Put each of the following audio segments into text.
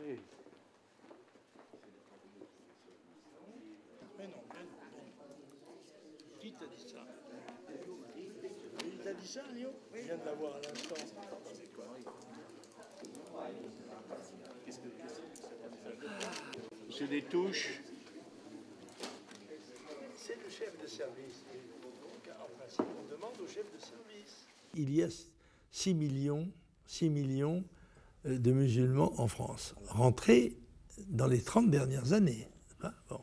Oui. Mais non. Qui t'a dit ça? Il t'a dit ça, Léo? Je viens de l'avoir à l'instant. C'est quoi? C'est des touches. C'est le chef de service. En principe, on demande au chef de service. Il y a 6 millions de musulmans en France, rentrés dans les 30 dernières années. Bon.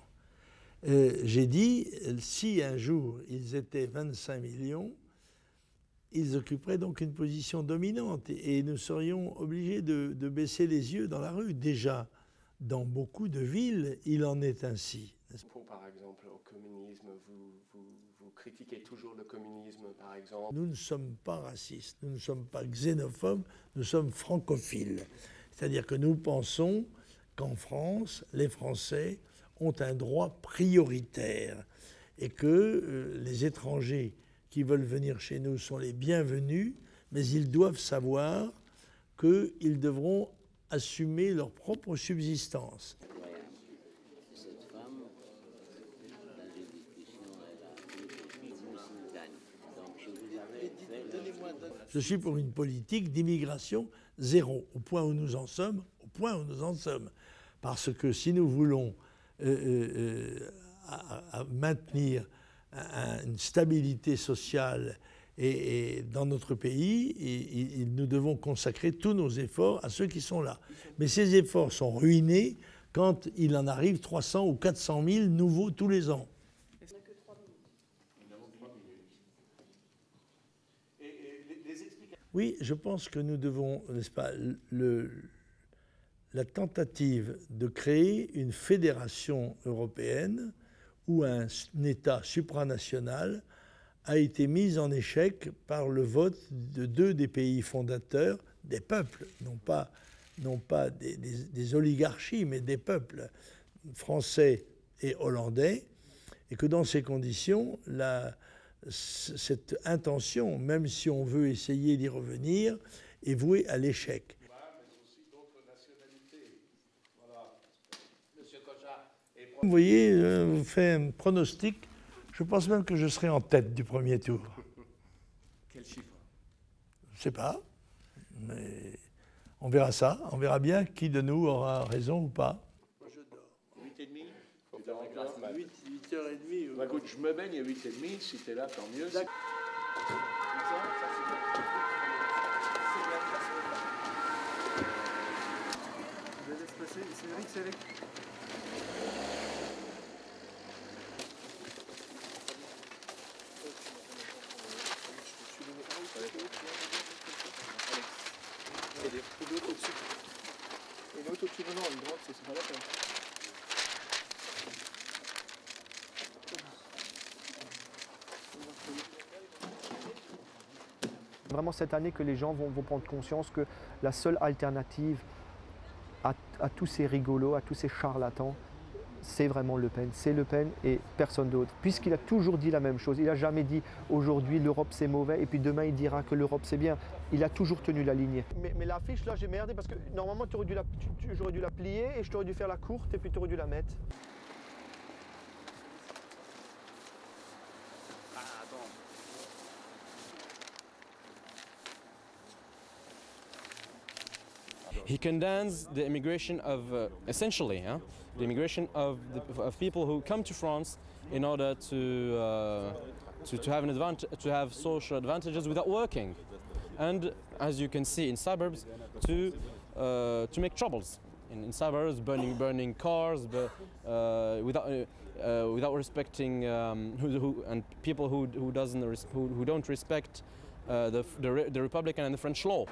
J'ai dit, si un jour ils étaient 25 millions, ils occuperaient donc une position dominante et nous serions obligés de baisser les yeux dans la rue. Déjà, dans beaucoup de villes, il en est ainsi. Pour, par exemple, au communisme, vous critiquez toujours le communisme, par exemple. Nous ne sommes pas racistes, nous ne sommes pas xénophobes, nous sommes francophiles. C'est-à-dire que nous pensons qu'en France, les Français ont un droit prioritaire et que les étrangers qui veulent venir chez nous sont les bienvenus, mais ils doivent savoir qu'ils devront assumer leur propre subsistance. Cette femme, dans les discussions, elle a donc je vous avais fait... Je suis pour une politique d'immigration zéro, au point où nous en sommes, Parce que si nous voulons maintenir une stabilité sociale et dans notre pays, nous devons consacrer tous nos efforts à ceux qui sont là. Mais ces efforts sont ruinés quand il en arrive 300 ou 400 000 nouveaux tous les ans. Oui, je pense que nous devons, n'est-ce pas, la tentative de créer une fédération européenne où un État supranational a été mise en échec par le vote de 2 des pays fondateurs, des peuples, non pas des oligarchies, mais des peuples français et hollandais, et que dans ces conditions, cette intention, même si on veut essayer d'y revenir, est vouée à l'échec. Vous voyez, je vous fais un pronostic. Je pense même que je serai en tête du premier tour. Quel chiffre? Je ne sais pas, mais on verra ça. On verra bien qui de nous aura raison ou pas. Moi, je dors. 8h30. Faut faire un classement. 8h30. Bah, écoute, je me baigne à 8h30. Si t'es là, tant mieux. C'est Eric. Et l'autre au-dessus. Et l'autre au-dessus, non, une droite, c'est pas la peine. Vraiment cette année que les gens vont prendre conscience que la seule alternative à tous ces rigolos, à tous ces charlatans, c'est vraiment Le Pen. C'est Le Pen et personne d'autre. Puisqu'il a toujours dit la même chose. Il n'a jamais dit aujourd'hui l'Europe c'est mauvais et puis demain il dira que l'Europe c'est bien. Il a toujours tenu la ligne. Mais l'affiche là j'ai merdé parce que normalement j'aurais dû la plier et je t'aurais dû faire la courte et puis tu aurais dû la mettre. He condemns the immigration of, essentially, the immigration of people who come to France in order to have an advantage, to have social advantages without working, and as you can see in suburbs, to make troubles in suburbs, burning cars, without respecting and people who don't respect the Republican and the French law.